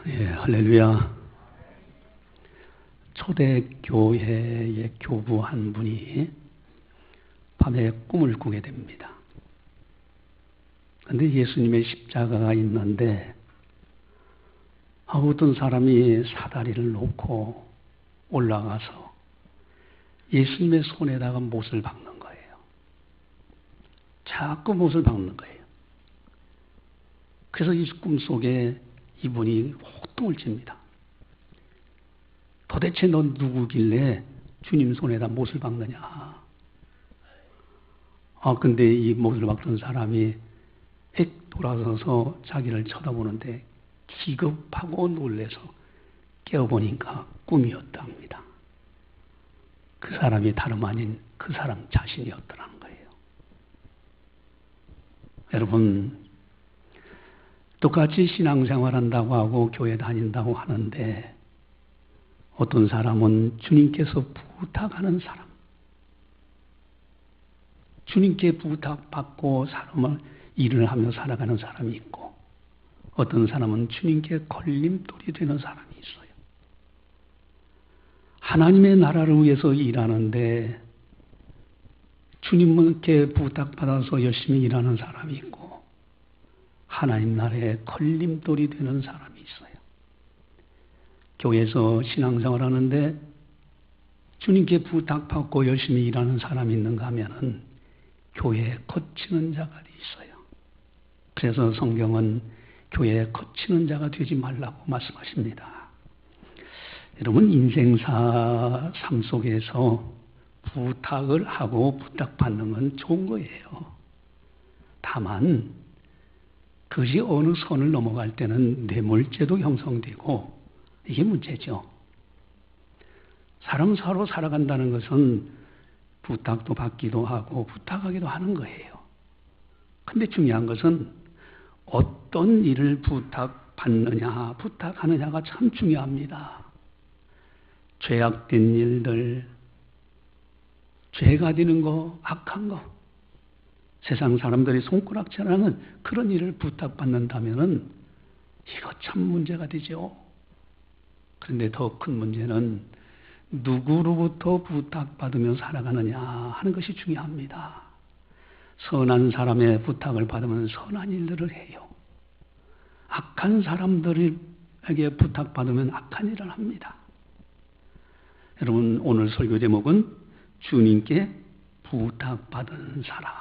예, 할렐루야. 초대교회의 교부 한 분이 밤에 꿈을 꾸게 됩니다. 그런데 예수님의 십자가가 있는데 어떤 사람이 사다리를 놓고 올라가서 예수님의 손에다가 못을 박는 거예요. 자꾸 못을 박는 거예요. 그래서 이 꿈속에 이분이 호통을 칩니다. 도대체 넌 누구길래 주님 손에다 못을 박느냐? 근데 이 못을 박던 사람이 휙 돌아서서 자기를 쳐다보는데 기겁하고 놀래서 깨어보니까 꿈이었답니다. 그 사람이 다름 아닌 그 사람 자신이었더라는 거예요. 여러분, 똑같이 신앙생활 한다고 하고 교회 다닌다고 하는데 어떤 사람은 주님께서 부탁하는 사람, 주님께 부탁받고 사람을 일을 하며 살아가는 사람이 있고 어떤 사람은 주님께 걸림돌이 되는 사람이 있어요. 하나님의 나라를 위해서 일하는데 주님께 부탁받아서 열심히 일하는 사람이 있고 하나님 나라에 걸림돌이 되는 사람이 있어요. 교회에서 신앙생활 하는데 주님께 부탁받고 열심히 일하는 사람이 있는가 하면은 교회에 거치는 자가 있어요. 그래서 성경은 교회에 거치는 자가 되지 말라고 말씀하십니다. 여러분, 인생사 삶 속에서 부탁을 하고 부탁받는 건 좋은 거예요. 다만 그것이 어느 선을 넘어갈 때는 뇌물죄도 형성되고 이게 문제죠. 사람 서로 살아간다는 것은 부탁도 받기도 하고 부탁하기도 하는 거예요. 근데 중요한 것은 어떤 일을 부탁받느냐, 부탁하느냐가 참 중요합니다. 죄악된 일들, 죄가 되는 거, 악한 거, 세상 사람들이 손가락질하는 그런 일을 부탁받는다면은 이거 참 문제가 되죠. 그런데 더 큰 문제는 누구로부터 부탁받으며 살아가느냐 하는 것이 중요합니다. 선한 사람의 부탁을 받으면 선한 일들을 해요. 악한 사람들에게 부탁받으면 악한 일을 합니다. 여러분, 오늘 설교 제목은 주님께 부탁받은 사람.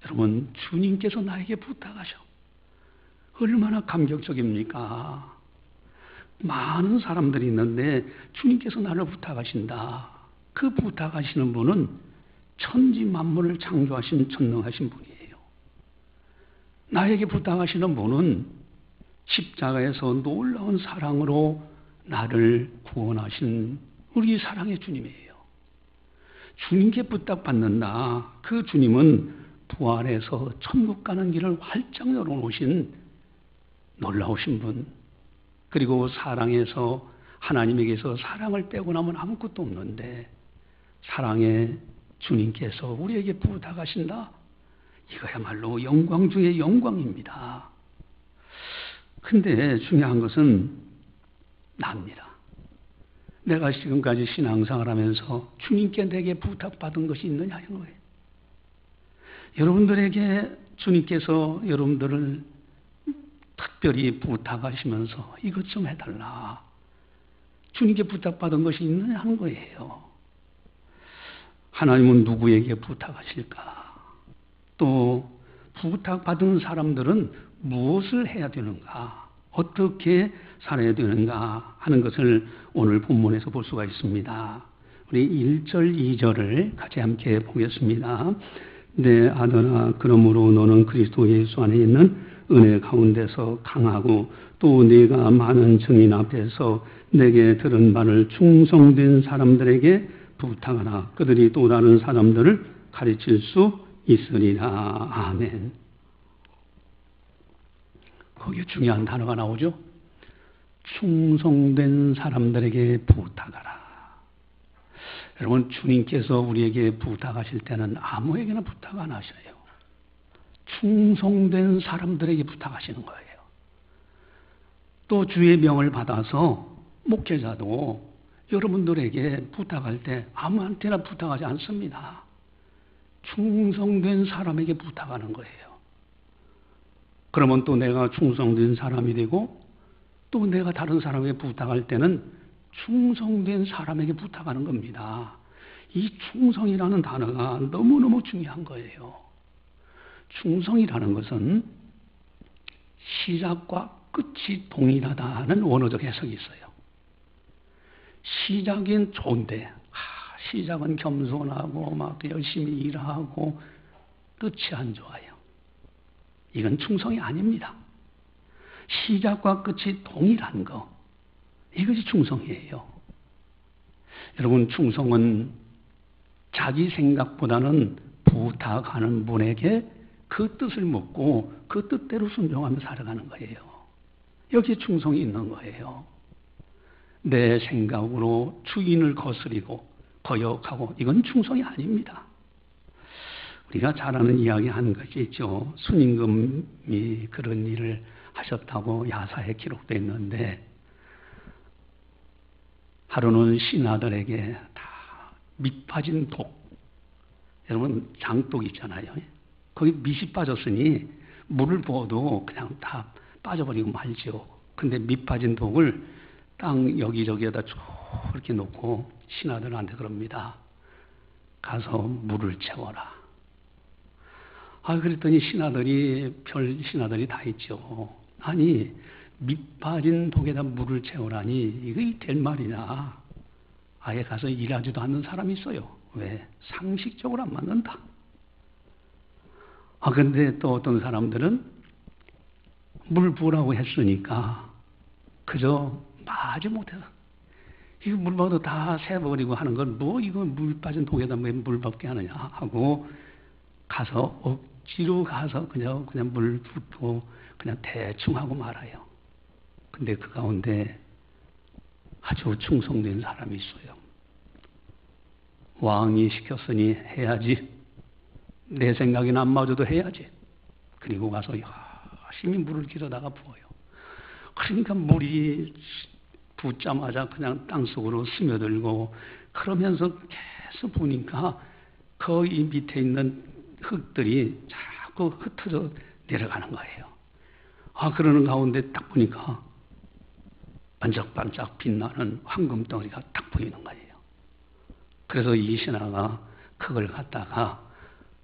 여러분, 주님께서 나에게 부탁하셔. 얼마나 감격적입니까? 많은 사람들이 있는데 주님께서 나를 부탁하신다. 그 부탁하시는 분은 천지 만물을 창조하신 전능하신 분이에요. 나에게 부탁하시는 분은 십자가에서 놀라운 사랑으로 나를 구원하신 우리 사랑의 주님이에요. 주님께 부탁받는다. 그 주님은 부활해서 천국 가는 길을 활짝 열어놓으신 놀라우신 분, 그리고 사랑해서 하나님에게서 사랑을 빼고 나면 아무것도 없는데 사랑의 주님께서 우리에게 부탁하신다. 이거야말로 영광 중의 영광입니다. 근데 중요한 것은 납니다. 내가 지금까지 신앙생활 하면서 주님께 내게 부탁받은 것이 있느냐 하는 거예요. 여러분들에게 주님께서 여러분들을 특별히 부탁하시면서 이것 좀 해달라. 주님께 부탁받은 것이 있느냐 하는 거예요. 하나님은 누구에게 부탁하실까? 또 부탁받은 사람들은 무엇을 해야 되는가? 어떻게 살아야 되는가 하는 것을 오늘 본문에서 볼 수가 있습니다. 우리 1절, 2절을 같이 함께 보겠습니다. 내 아들아, 그러므로 너는 그리스도 예수 안에 있는 은혜 가운데서 강하고 또 네가 많은 증인 앞에서 내게 들은 바를 충성된 사람들에게 부탁하라. 그들이 또 다른 사람들을 가르칠 수 있으리라. 아멘. 거기에 중요한 단어가 나오죠. 충성된 사람들에게 부탁하라. 여러분, 주님께서 우리에게 부탁하실 때는 아무에게나 부탁 안 하셔요. 충성된 사람들에게 부탁하시는 거예요. 또 주의 명을 받아서 목회자도 여러분들에게 부탁할 때 아무한테나 부탁하지 않습니다. 충성된 사람에게 부탁하는 거예요. 그러면 또 내가 충성된 사람이 되고 또 내가 다른 사람에게 부탁할 때는 충성된 사람에게 부탁하는 겁니다. 이 충성이라는 단어가 너무너무 중요한 거예요. 충성이라는 것은 시작과 끝이 동일하다는 원어적 해석이 있어요. 시작은 좋은데 시작은 겸손하고 막 열심히 일하고 끝이 안 좋아요. 이건 충성이 아닙니다. 시작과 끝이 동일한 거, 이것이 충성이에요. 여러분, 충성은 자기 생각보다는 부탁하는 분에게 그 뜻을 묻고 그 뜻대로 순종하며 살아가는 거예요. 여기에 충성이 있는 거예요. 내 생각으로 주인을 거스리고 거역하고, 이건 충성이 아닙니다. 우리가 잘 아는 이야기 한 것이 있죠. 순임금이 그런 일을 하셨다고 야사에 기록되어 있는데, 하루는 신하들에게 다 밑 빠진 독, 여러분 장독 있잖아요. 거기 밑이 빠졌으니 물을 부어도 그냥 다 빠져버리고 말죠. 근데 밑 빠진 독을 땅 여기저기에다 쭉 이렇게 놓고 신하들한테 그럽니다. 가서 물을 채워라. 그랬더니 별 신하들이 다 있죠. 아니, 밑 빠진 독에다 물을 채우라니 이게 될 말이냐. 아예 가서 일하지도 않는 사람이 있어요. 왜? 상식적으로 안 맞는다. 근데 또 어떤 사람들은 물 부으라고 했으니까 그저 마지 못해서 이거 물 부어도 다 새버리고 하는 건 뭐 이거 물 빠진 독에다 왜 물밖에 하느냐 하고 가서 억지로 가서 그냥 물 붓고 그냥 대충 하고 말아요. 근데 그 가운데 아주 충성된 사람이 있어요. 왕이 시켰으니 해야지. 내 생각에는 안 맞아도 해야지. 그리고 가서 열심히 물을 길어다가 부어요. 그러니까 물이 붓자마자 그냥 땅속으로 스며들고, 그러면서 계속 부으니까 거의 밑에 있는 흙들이 자꾸 흩어져 내려가는 거예요. 그러는 가운데 딱 보니까 반짝반짝 빛나는 황금 덩어리가 딱 보이는 거예요. 그래서 이 신하가 그걸 갖다가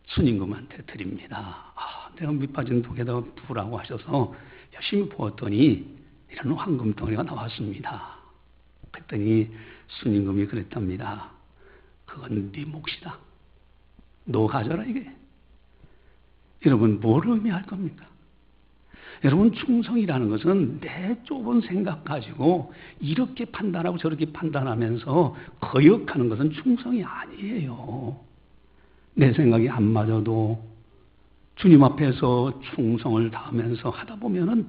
순임금한테 드립니다. 내가 밑 빠진 독에다 부으라고 하셔서 열심히 부었더니 이런 황금 덩어리가 나왔습니다. 그랬더니 순임금이 그랬답니다. 그건 네 몫이다. 너 가져라 이게. 여러분, 뭘 의미할 겁니까? 여러분, 충성이라는 것은 내 좁은 생각 가지고 이렇게 판단하고 저렇게 판단하면서 거역하는 것은 충성이 아니에요. 내 생각이 안 맞아도 주님 앞에서 충성을 다하면서 하다 보면은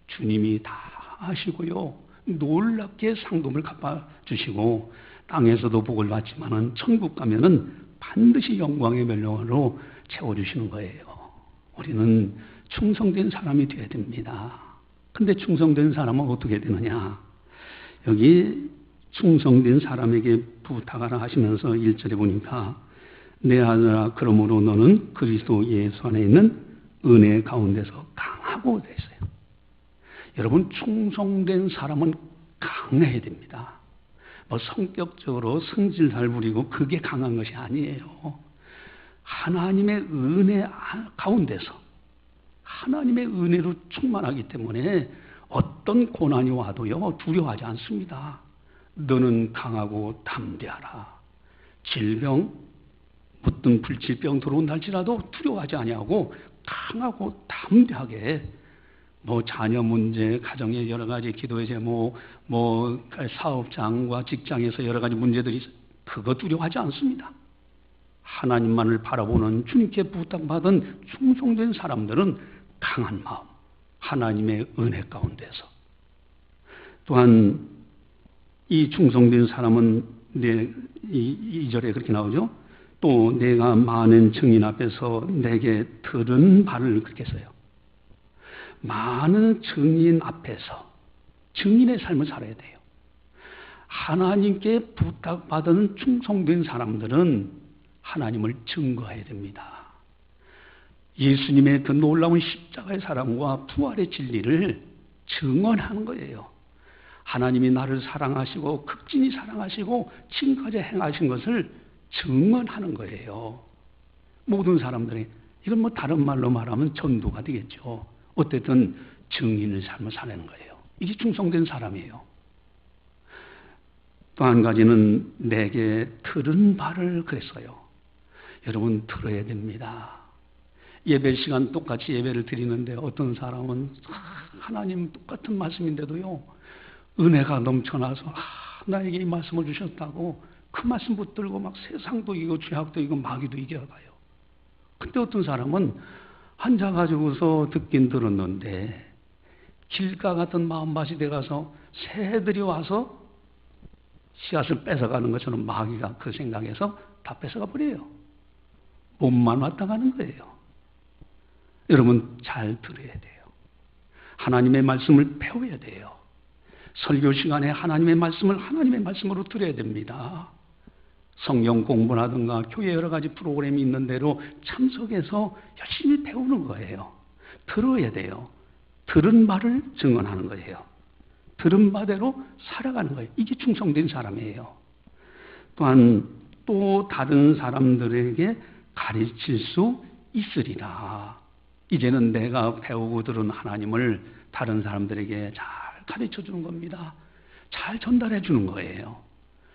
주님이 다 하시고요. 놀랍게 상금을 갚아주시고 땅에서도 복을 받지만은 천국 가면은 반드시 영광의 멸령으로 채워주시는 거예요. 우리는 충성된 사람이 되어야 됩니다. 근데 충성된 사람은 어떻게 되느냐? 여기 충성된 사람에게 부탁하라 하시면서 1절에 보니까 내 아들아, 그러므로 너는 그리스도 예수 안에 있는 은혜 가운데서 강하고 되세요. 여러분, 충성된 사람은 강해야 됩니다. 성격적으로 성질 잘 부리고 그게 강한 것이 아니에요. 하나님의 은혜 가운데서 하나님의 은혜로 충만하기 때문에 어떤 고난이 와도요 두려워하지 않습니다. 너는 강하고 담대하라. 질병, 어떤 불치병 들어온다 할지라도 두려워하지 아니하고 강하고 담대하게 자녀 문제, 가정의 여러 가지 기도의 제목, 사업장과 직장에서 여러 가지 문제들이 있어요. 그거 두려워하지 않습니다. 하나님만을 바라보는 주님께 부탁받은 충성된 사람들은 강한 마음, 하나님의 은혜 가운데서. 또한 이 충성된 사람은 2절에 그렇게 나오죠. 또 내가 많은 증인 앞에서 내게 들은 바를 그렇게 써요. 많은 증인 앞에서 증인의 삶을 살아야 돼요. 하나님께 부탁받은 충성된 사람들은 하나님을 증거해야 됩니다. 예수님의 그 놀라운 십자가의 사랑과 부활의 진리를 증언하는 거예요. 하나님이 나를 사랑하시고 극진히 사랑하시고 지금까지 행하신 것을 증언하는 거예요. 모든 사람들이 이건 뭐 다른 말로 말하면 전도가 되겠죠. 어쨌든 증인을 삶을 살아내는 거예요. 이게 충성된 사람이에요. 또 한 가지는 내게 들은 바를 그랬어요. 여러분 들어야 됩니다. 예배 시간 똑같이 예배를 드리는데 어떤 사람은 하나님 똑같은 말씀인데도요 은혜가 넘쳐나서 나에게 이 말씀을 주셨다고 그 말씀 붙들고 막 세상도 이기고 죄악도 이기고 마귀도 이겨가요. 근데 어떤 사람은 앉아가지고서 듣긴 들었는데 길가 같은 마음밭이 돼가서 새들이 와서 씨앗을 뺏어가는 것처럼 마귀가 그 생각에서 다 뺏어가 버려요. 몸만 왔다 가는 거예요. 여러분 잘 들어야 돼요. 하나님의 말씀을 배워야 돼요. 설교 시간에 하나님의 말씀을 하나님의 말씀으로 들어야 됩니다. 성경 공부라든가 교회 여러 가지 프로그램이 있는 대로 참석해서 열심히 배우는 거예요. 들어야 돼요. 들은 말을 증언하는 거예요. 들은 바대로 살아가는 거예요. 이게 충성된 사람이에요. 또한 또 다른 사람들에게 가르칠 수 있으리라. 이제는 내가 배우고 들은 하나님을 다른 사람들에게 잘 가르쳐 주는 겁니다. 잘 전달해 주는 거예요.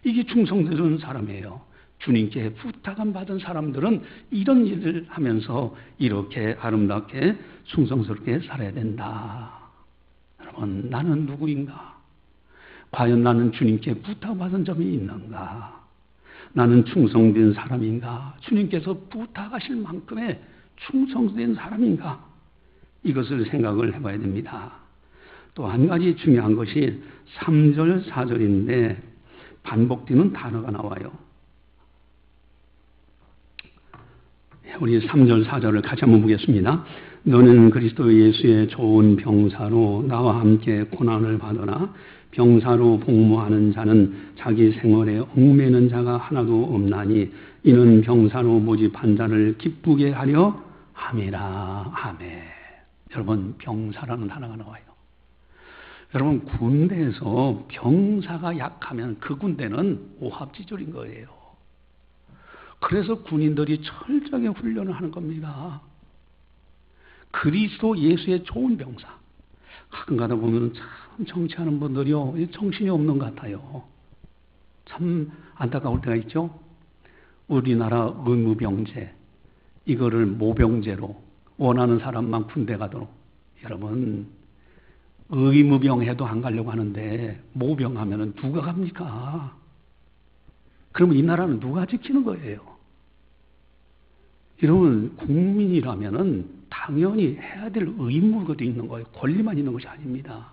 이게 충성된 사람이에요. 주님께 부탁을 받은 사람들은 이런 일을 하면서 이렇게 아름답게 충성스럽게 살아야 된다. 여러분, 나는 누구인가? 과연 나는 주님께 부탁받은 점이 있는가? 나는 충성된 사람인가? 주님께서 부탁하실 만큼의 충성된 사람인가? 이것을 생각을 해봐야 됩니다. 또 한 가지 중요한 것이 3절, 4절인데 반복되는 단어가 나와요. 우리 3절, 4절을 같이 한번 보겠습니다. 너는 그리스도 예수의 좋은 병사로 나와 함께 고난을 받으나 병사로 복무하는 자는 자기 생활에 얽매는 자가 하나도 없나니 이는 병사로 모집한 자를 기쁘게 하려 함이라. 아멘. 여러분 병사라는 단어가 나와요. 여러분 군대에서 병사가 약하면 그 군대는 오합지졸인 거예요. 그래서 군인들이 철저하게 훈련을 하는 겁니다. 그리스도 예수의 좋은 병사. 가끔 가다 보면 참 정치하는 분들이요 정신이 없는 것 같아요. 참 안타까울 때가 있죠. 우리나라 의무병제 이거를 모병제로 원하는 사람만 군대 가도록. 여러분 의무병 해도 안 가려고 하는데 모병하면 누가 갑니까? 그러면 이 나라는 누가 지키는 거예요? 여러분 국민이라면 당연히 해야 될 의무가 있는 거예요. 권리만 있는 것이 아닙니다.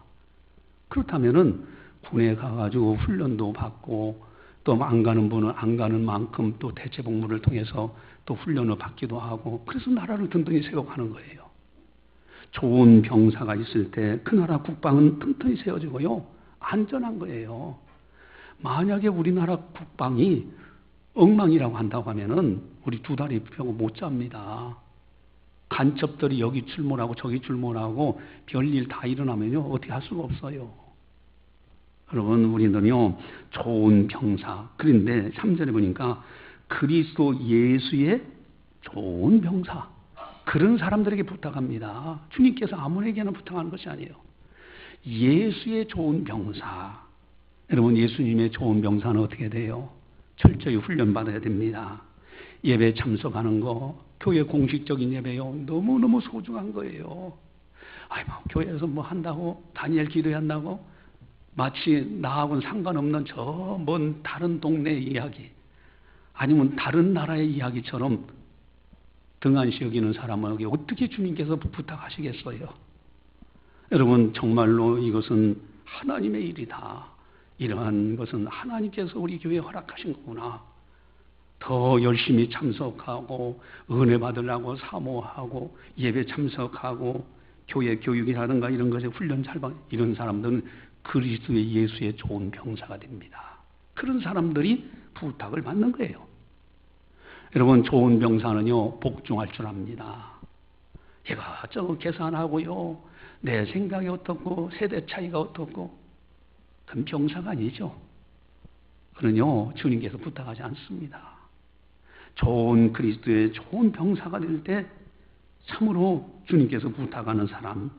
그렇다면은 군에 가가지고 훈련도 받고 또 안 가는 분은 안 가는 만큼 또 대체 복무를 통해서 또 훈련을 받기도 하고 그래서 나라를 든든히 세워가는 거예요. 좋은 병사가 있을 때 그 나라 국방은 튼튼히 세워지고요. 안전한 거예요. 만약에 우리나라 국방이 엉망이라고 한다고 하면은 우리 두 다리 펴고 못 잡니다. 간첩들이 여기 출몰하고 저기 출몰하고 별일 다 일어나면요 어떻게 할 수가 없어요. 여러분 우리는요 좋은 병사. 그런데 3절에 보니까 그리스도 예수의 좋은 병사. 그런 사람들에게 부탁합니다. 주님께서 아무에게나 부탁하는 것이 아니에요. 예수의 좋은 병사. 여러분 예수님의 좋은 병사는 어떻게 돼요? 철저히 훈련받아야 됩니다. 예배 참석하는 거, 교회 공식적인 예배요. 너무너무 소중한 거예요. 아이고, 교회에서 뭐 한다고, 다니엘 기도한다고, 마치 나하고는 상관없는 저 먼 다른 동네 이야기, 아니면 다른 나라의 이야기처럼 등한시 여기는 사람에게 어떻게 주님께서 부탁하시겠어요? 여러분, 정말로 이것은 하나님의 일이다. 이러한 것은 하나님께서 우리 교회에 허락하신 거구나. 더 열심히 참석하고 은혜 받으려고 사모하고 예배 참석하고 교회 교육이라든가 이런 것에 훈련 잘 받는 이런 사람들은 그리스도의 예수의 좋은 병사가 됩니다. 그런 사람들이 부탁을 받는 거예요. 여러분, 좋은 병사는요, 복종할 줄 압니다. 얘가 저거 계산하고요, 내 생각이 어떻고, 세대 차이가 어떻고, 그건 병사가 아니죠. 그는요, 주님께서 부탁하지 않습니다. 좋은 그리스도의 좋은 병사가 될 때 참으로 주님께서 부탁하는 사람,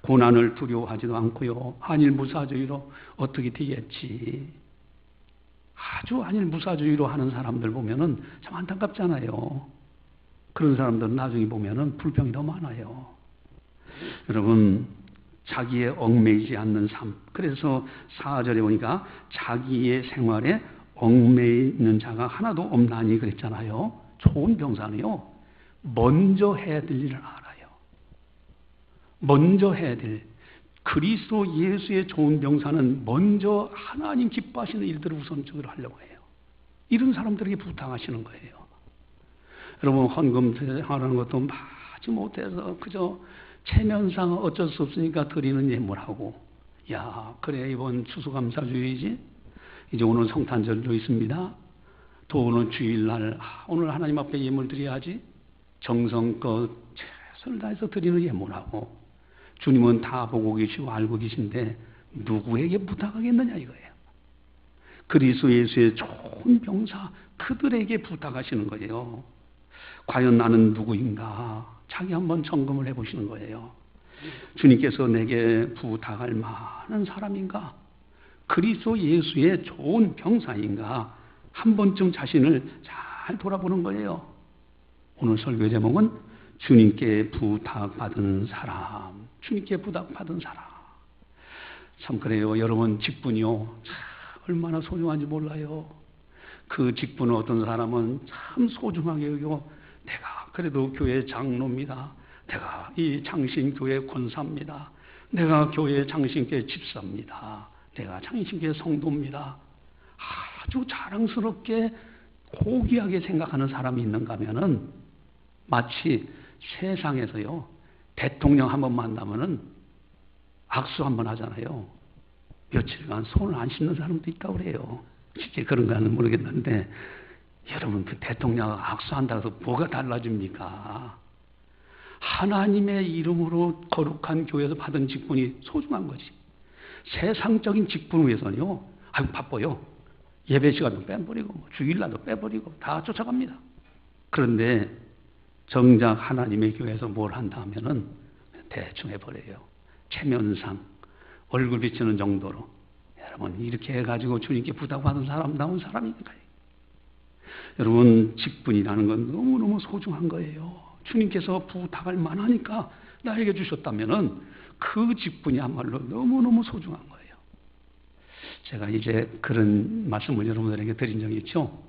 고난을 두려워하지도 않고요, 안일무사주의로 어떻게 되겠지, 아주 안일무사주의로 하는 사람들 보면은 참 안타깝잖아요. 그런 사람들은 나중에 보면은 불평이 더 많아요. 여러분, 자기에 얽매이지 않는 삶. 그래서 4절에 보니까 자기의 생활에 얽매이는 자가 하나도 없나니 그랬잖아요. 좋은 병사는요, 먼저 해야 될 일을 알아요. 먼저 해야 될, 그리스도 예수의 좋은 병사는 먼저 하나님 기뻐하시는 일들을 우선적으로 하려고 해요. 이런 사람들에게 부탁하시는 거예요. 여러분, 헌금 하라는 것도 마치 못해서 그저 체면상 어쩔 수 없으니까 드리는 예물하고, 야, 그래, 이번 추수감사주의지? 이제 오늘 성탄절도 있습니다. 또 오늘 주일날, 오늘 하나님 앞에 예물 드려야지. 정성껏 최선을 다해서 드리는 예물하고, 주님은 다 보고 계시고 알고 계신데 누구에게 부탁하겠느냐 이거예요. 그리스도 예수의 좋은 병사, 그들에게 부탁하시는 거예요. 과연 나는 누구인가? 자기 한번 점검을 해보시는 거예요. 주님께서 내게 부탁할 만한 사람인가? 그리스도 예수의 좋은 병사인가? 한 번쯤 자신을 잘 돌아보는 거예요. 오늘 설교 제목은 주님께 부탁받은 사람, 주님께 부탁받은 사람. 참 그래요. 여러분, 직분이요, 참 얼마나 소중한지 몰라요. 그 직분을 어떤 사람은 참 소중하게 여기고, 내가 그래도 교회 장로입니다. 내가 이 장신교회 권사입니다. 내가 교회 장신교회 집사입니다. 내가 장신교회 성도입니다. 아주 자랑스럽게 고귀하게 생각하는 사람이 있는가 하면은 마치 세상에서요, 대통령 한번 만나면은 악수 한번 하잖아요. 며칠간 손을 안 씻는 사람도 있다고 그래요. 실제 그런가는 모르겠는데, 여러분, 그 대통령 악수한다고 해서 뭐가 달라집니까? 하나님의 이름으로 거룩한 교회에서 받은 직분이 소중한 거지. 세상적인 직분을 위해서는요, 아유, 바빠요. 예배 시간도 빼버리고, 주일날도 빼버리고, 다 쫓아갑니다. 그런데 정작 하나님의 교회에서 뭘 한다 하면은 대충 해버려요. 체면상, 얼굴 비치는 정도로. 여러분, 이렇게 해가지고 주님께 부탁받은 사람다운 사람이니까요. 여러분, 직분이라는 건 너무너무 소중한 거예요. 주님께서 부탁할 만하니까 나에게 주셨다면은 그 직분이야말로 너무너무 소중한 거예요. 제가 이제 그런 말씀을 여러분들에게 드린 적이 있죠.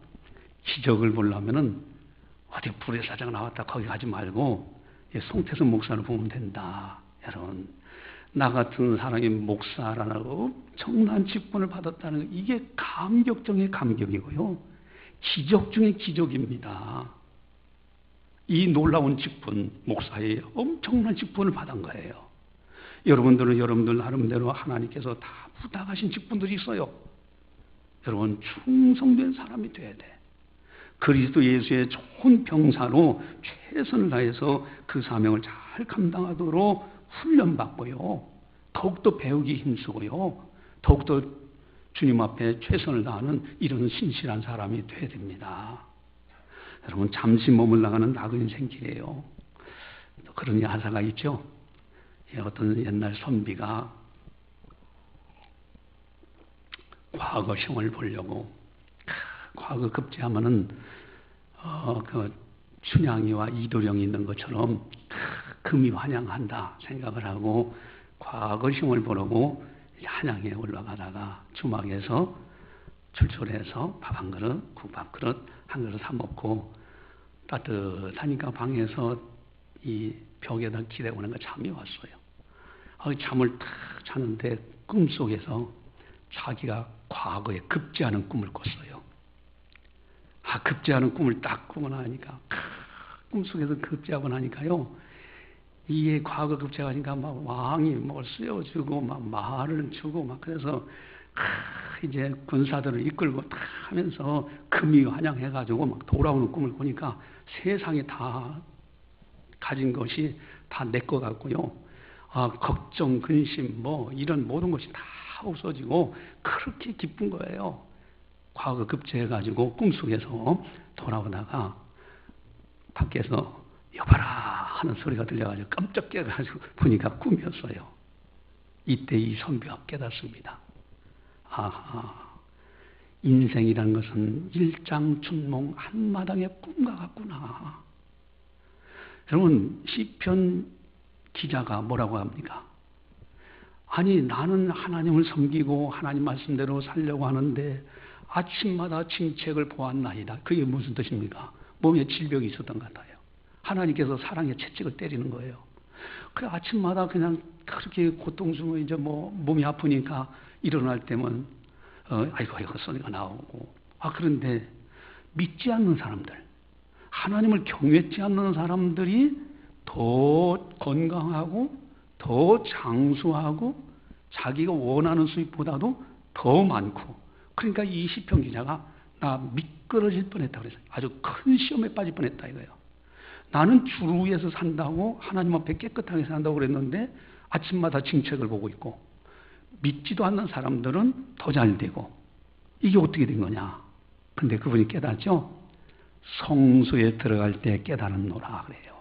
기적을 보려면은 어디 불의 사자가 나왔다 거기 가지 말고 송태선 목사를 보면 된다. 여러분, 나 같은 사람이 목사라는 엄청난 직분을 받았다는 거, 이게 감격 중의 감격이고요, 기적 중의 기적입니다. 이 놀라운 직분, 목사의 엄청난 직분을 받은 거예요. 여러분들은 여러분들 나름대로 하나님께서 다 부탁하신 직분들이 있어요. 여러분, 충성된 사람이 돼야 돼. 그리스도 예수의 좋은 병사로 최선을 다해서 그 사명을 잘 감당하도록 훈련받고요, 더욱더 배우기 힘쓰고요, 더욱더 주님 앞에 최선을 다하는 이런 신실한 사람이 돼야 됩니다. 여러분, 잠시 머물러가는 낙은 생기예요. 그런 야사가 있죠. 어떤 옛날 선비가 과거 시험을 보려고 과거 급제하면은 그 춘향이와 이도령이 있는 것처럼 금이 환영한다 생각을 하고 과거 시험을 보려고 한양에 올라가다가 주막에서 출출해서 밥 한 그릇, 국밥 그릇 한 그릇 사 먹고 따뜻하니까 방에서 이 벽에다 기대고 있는 거 잠이 왔어요. 잠을 탁 자는데 꿈속에서 자기가 과거에 급제하는 꿈을 꿨어요. 급제하는 꿈을 딱 꾸고 나니까 꿈속에서 급제하고 나니까요, 이게 과거 급제하니까 막 왕이 뭘 쓰여주고 막 말을 주고 막 그래서 이제 군사들을 이끌고 다 하면서 금이 환영해가지고 막 돌아오는 꿈을 꾸니까 세상에 다 가진 것이 다 내 것 같고요. 걱정, 근심, 뭐 이런 모든 것이 다 없어지고 그렇게 기쁜 거예요. 과거 급제해가지고 꿈속에서 돌아오다가 밖에서 여봐라 하는 소리가 들려가지고 깜짝 깨가지고 보니까 꿈이었어요. 이때 이 선비가 깨닫습니다. 인생이라는 것은 일장춘몽 한마당의 꿈과 같구나. 여러분, 시편 기자가 뭐라고 합니까? 아니, 나는 하나님을 섬기고 하나님 말씀대로 살려고 하는데 아침마다 징책을 보았나이다. 그게 무슨 뜻입니까? 몸에 질병이 있었던 것 같아요. 하나님께서 사랑의 채찍을 때리는 거예요. 그래, 아침마다 그냥 그렇게 고통스러워 이제 뭐 몸이 아프니까 일어날 때면 아이고 소리가 나오고. 그런데 믿지 않는 사람들, 하나님을 경외치 않는 사람들이 더 건강하고 더 장수하고 자기가 원하는 수입보다도 더 많고. 그러니까 이 시편 기자가 나 미끄러질 뻔했다 그랬어요. 아주 큰 시험에 빠질 뻔했다 이거예요. 나는 주를 위해서 산다고 하나님 앞에 깨끗하게 산다고 그랬는데 아침마다 징책을 보고 있고 믿지도 않는 사람들은 더 잘 되고 이게 어떻게 된 거냐. 근데 그분이 깨닫죠. 성소에 들어갈 때 깨달았노라 그래요.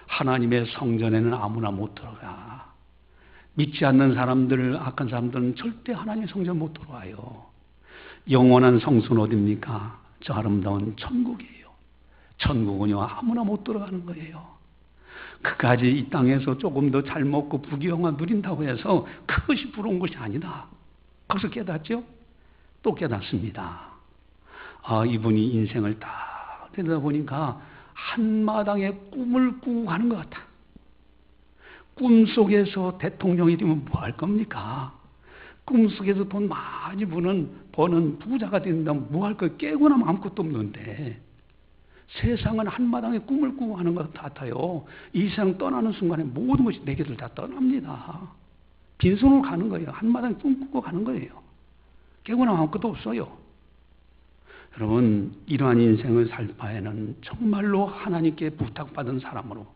하나님의 성전에는 아무나 못 들어가. 믿지 않는 사람들, 악한 사람들은 절대 하나님의 성전 못 들어와요. 영원한 성소는 어딥니까? 저 아름다운 천국이에요. 천국은요 아무나 못 들어가는 거예요. 그까지 이 땅에서 조금 더 잘 먹고 부귀영화 누린다고 해서 그것이 부러운 것이 아니다. 거기서 깨닫죠? 또 깨닫습니다. 이분이 인생을 딱 들여다보니까 한마당의 꿈을 꾸고 가는 것 같아. 꿈속에서 대통령이 되면 뭐 할 겁니까? 꿈속에서 돈 많이 버는 부자가 된다면 뭐 할 거예요? 깨고 나면 아무것도 없는데. 세상은 한마당의 꿈을 꾸고 하는 것 같아요. 이 세상 떠나는 순간에 모든 것이 내게들 다 떠납니다. 빈손으로 가는 거예요. 한마당의 꿈 꾸고 가는 거예요. 깨고 나면 아무것도 없어요. 여러분, 이러한 인생을 살 바에는 정말로 하나님께 부탁받은 사람으로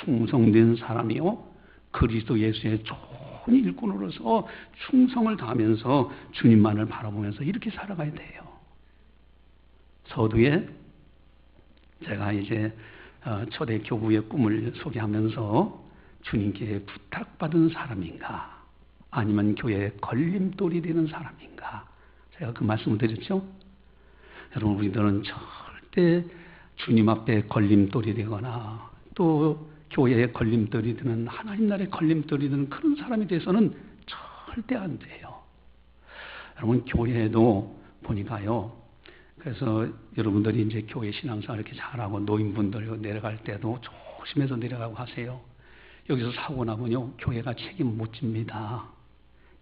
충성된 사람이요 그리스도 예수의 좋은 일꾼으로서 충성을 다하면서 주님만을 바라보면서 이렇게 살아가야 돼요. 서두에 제가 이제 초대 교부의 꿈을 소개하면서 주님께 부탁받은 사람인가 아니면 교회의 걸림돌이 되는 사람인가 제가 그 말씀을 드렸죠. 여러분, 우리들은 절대 주님 앞에 걸림돌이 되거나 또 교회의 걸림돌이 되는 하나님 나라의 걸림돌이 되는 그런 사람이 돼서는 절대 안 돼요. 여러분, 교회에도 보니까요. 그래서 여러분들이 이제 교회 신앙생활 이렇게 잘하고 노인분들 내려갈 때도 조심해서 내려가고 하세요. 여기서 사고 나면요. 교회가 책임을 못 집니다.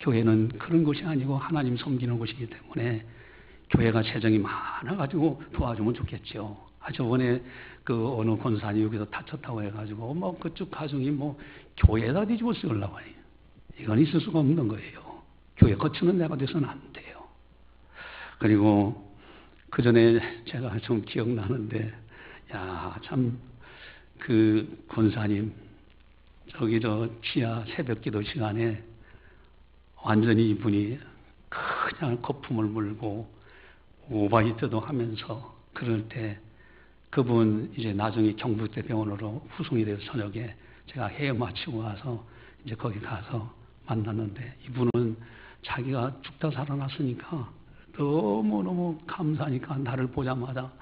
교회는 그런 것이 아니고 하나님 섬기는 곳이기 때문에 교회가 재정이 많아가지고 도와주면 좋겠죠. 저번에 그 어느 권사님 여기서 다쳤다고 해가지고 뭐 그쪽 가정이 뭐 교회에다 뒤집어 쓰려고 하니 이건 있을 수가 없는 거예요. 교회 거치는 내가 돼서는 안 돼요. 그리고 그 전에 제가 좀 기억나는데 참 그 권사님 저기 지하 새벽 기도 시간에 완전히 이분이 그냥 거품을 물고 오바이트도 하면서 그럴 때 그분 이제 나중에 경북대병원으로 후송이 돼서 저녁에 제가 해외 마치고 와서 이제 거기 가서 만났는데 이분은 자기가 죽다 살아났으니까 너무너무 감사하니까 나를 보자마자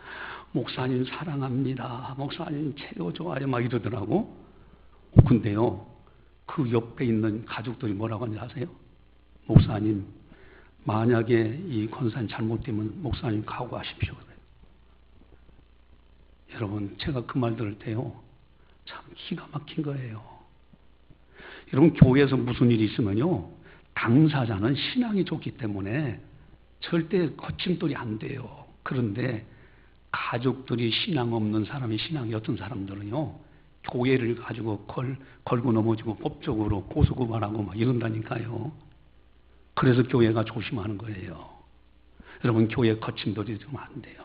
목사님 사랑합니다. 목사님 최고 좋아요. 막 이러더라고. 근데요, 그 옆에 있는 가족들이 뭐라고 하는지 아세요? 목사님, 만약에 이 권사님 잘못되면 목사님 각오하십시오. 여러분, 제가 그 말 들을 때요, 참 기가 막힌 거예요. 여러분, 교회에서 무슨 일이 있으면요, 당사자는 신앙이 좋기 때문에 절대 거침돌이 안 돼요. 그런데 가족들이 신앙 없는 사람이 신앙이 어떤 사람들은요, 교회를 가지고 걸고 넘어지고 법적으로 고소고발하고 막 이런다니까요. 그래서 교회가 조심하는 거예요. 여러분, 교회 거침돌이 좀 안 돼요.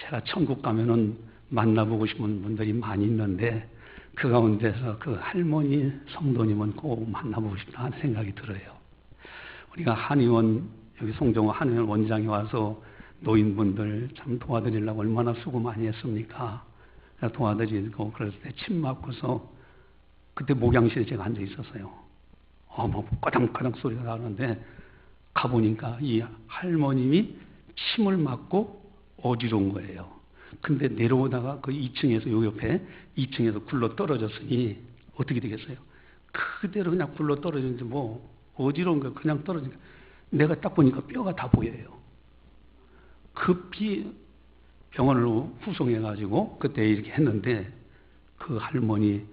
제가 천국 가면은 만나보고 싶은 분들이 많이 있는데 그 가운데서 그 할머니 성도님은 꼭 만나보고 싶다 하는 생각이 들어요. 우리가 한의원, 여기 송정호 한의원 원장이 와서 노인분들 참 도와드리려고 얼마나 수고 많이 했습니까? 도와드리고 그럴 때 침 맞고서 그때 목양실에 제가 앉아 있었어요. 뭐 까당까당 소리가 나는데 가보니까 이 할머님이 침을 맞고 어지러운 거예요. 근데 내려오다가 그 2층에서 요 옆에 2층에서 굴러 떨어졌으니 어떻게 되겠어요? 그대로 그냥 굴러 떨어졌는데 뭐 어지러운 거 그냥 떨어지니까 내가 딱 보니까 뼈가 다 보여요. 급히 병원으로 후송해가지고 그때 이렇게 했는데 그 할머니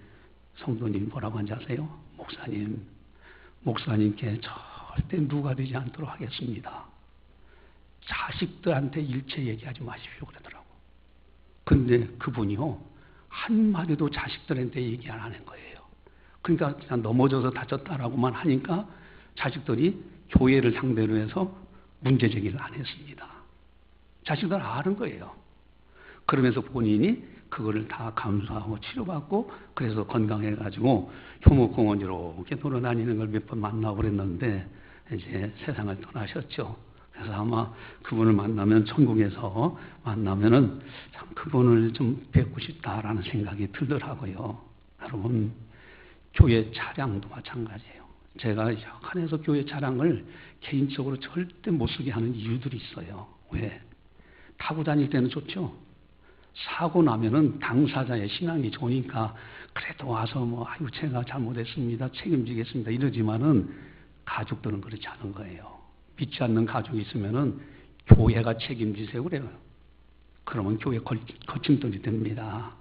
성도님 뭐라고 한지 아세요? 목사님께 절대 누가 되지 않도록 하겠습니다. 자식들한테 일체 얘기하지 마십시오 그러더라고. 근데 그분이요 한마디도 자식들한테 얘기 안 하는 거예요. 그러니까 그냥 넘어져서 다쳤다라고만 하니까 자식들이 교회를 상대로 해서 문제 제기를 안 했습니다. 자식들 아는 거예요. 그러면서 본인이 그거를 다 감수하고 치료받고 그래서 건강해가지고 효목공원 이렇게 돌아다니는 걸 몇 번 만나고 그랬는데 이제 세상을 떠나셨죠. 그래서 아마 그분을 만나면 천국에서 만나면은 참 그분을 좀 뵙고 싶다라는 생각이 들더라고요. 여러분, 교회 차량도 마찬가지예요. 제가 약간해서 교회 차량을 개인적으로 절대 못 쓰게 하는 이유들이 있어요. 왜? 타고 다닐 때는 좋죠. 사고 나면은 당사자의 신앙이 좋으니까 그래도 와서 뭐 아유 제가 잘못했습니다 책임지겠습니다 이러지만은 가족들은 그렇지 않은 거예요. 믿지 않는 가족이 있으면은 교회가 책임지세요 그래요. 그러면 교회 거침돌이 됩니다.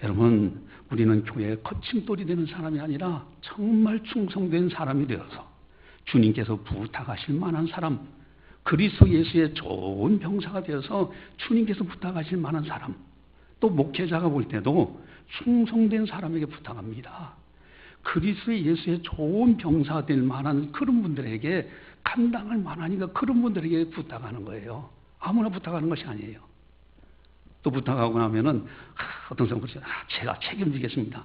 여러분, 우리는 교회에 거침돌이 되는 사람이 아니라 정말 충성된 사람이 되어서 주님께서 부탁하실 만한 사람, 그리스도 예수의 좋은 병사가 되어서 주님께서 부탁하실 만한 사람, 또 목회자가 볼 때도 충성된 사람에게 부탁합니다. 그리스도 예수의 좋은 병사가 될 만한 그런 분들에게 감당할 만하니까 그런 분들에게 부탁하는 거예요. 아무나 부탁하는 것이 아니에요. 또 부탁하고 나면은 어떤 사람은 그러죠. 제가 책임지겠습니다.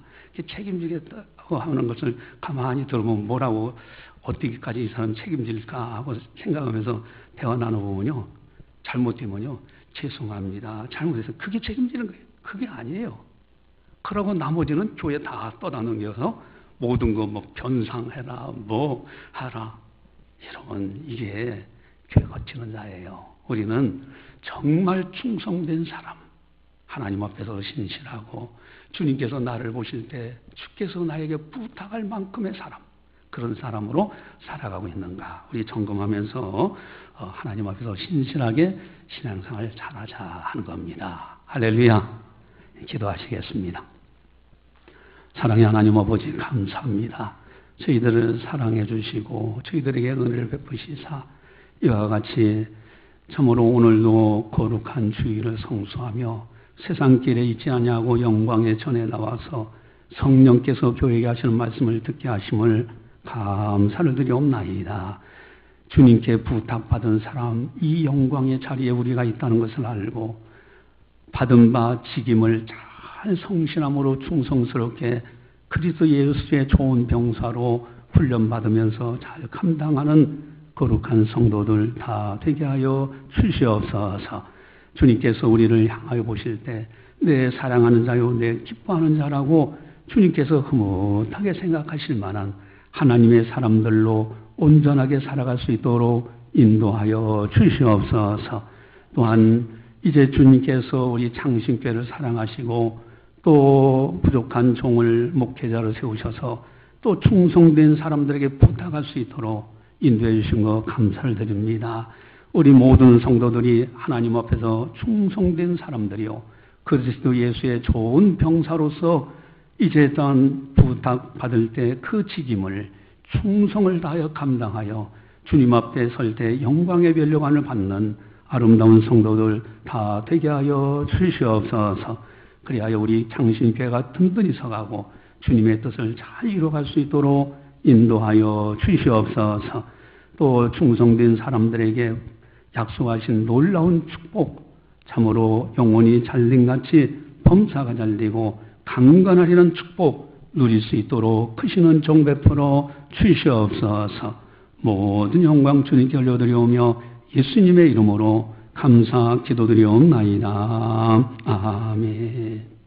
책임지겠다고 하는 것을 가만히 들어보면 뭐라고 어떻게까지 이 사람 책임질까 하고 생각하면서 대화 나눠보면요. 잘못되면요. 죄송합니다. 잘못해서 그게 책임지는 거예요. 그게 아니에요. 그러고 나머지는 교회 다 떠다 넘겨서 모든 거 뭐 변상해라 뭐 하라. 여러분, 이게 교회 거치는 자예요. 우리는 정말 충성된 사람, 하나님 앞에서 신실하고 주님께서 나를 보실 때 주께서 나에게 부탁할 만큼의 사람, 그런 사람으로 살아가고 있는가 우리 점검하면서 하나님 앞에서 신실하게 신앙생활을 잘하자 하는 겁니다. 할렐루야. 기도하시겠습니다. 사랑의 하나님 아버지 감사합니다. 저희들을 사랑해 주시고 저희들에게 은혜를 베푸시사 이와 같이 참으로 오늘도 거룩한 주일을 성수하며 세상길에 있지 아니하고 영광의 전에 나와서 성령께서 교회에 하시는 말씀을 듣게 하심을 감사를 드리옵나이다. 주님께 부탁받은 사람, 이 영광의 자리에 우리가 있다는 것을 알고 받은 바 직임을 잘 성실함으로 충성스럽게 그리스도 예수의 좋은 병사로 훈련받으면서 잘 감당하는 거룩한 성도들 다 되게 하여 주시옵소서. 주님께서 우리를 향하여 보실 때 내 사랑하는 자요 내 기뻐하는 자라고 주님께서 흐뭇하게 생각하실 만한 하나님의 사람들로 온전하게 살아갈 수 있도록 인도하여 주시옵소서. 또한 이제 주님께서 우리 창신교회를 사랑하시고 또 부족한 종을 목회자로 세우셔서 또 충성된 사람들에게 부탁할 수 있도록 인도해 주신 것 감사를 드립니다. 우리 모든 성도들이 하나님 앞에서 충성된 사람들이요 그리스도 예수의 좋은 병사로서 이제 또한 부탁받을 때 그 직임을 충성을 다하여 감당하여 주님 앞에 설 때 영광의 면류관을 받는 아름다운 성도들 다 되게 하여 주시옵소서. 그리하여 우리 창신교회가 든든히 서가고 주님의 뜻을 잘 이루어갈 수 있도록 인도하여 주시옵소서. 또 충성된 사람들에게 약속하신 놀라운 축복, 참으로 영혼이 잘된같이 범사가 잘되고 강건하리는 축복 누릴 수 있도록 크시는 종 베풀어 주시옵소서. 모든 영광 주님께 올려드리오며 예수님의 이름으로 감사 기도드리옵나이다. 아멘.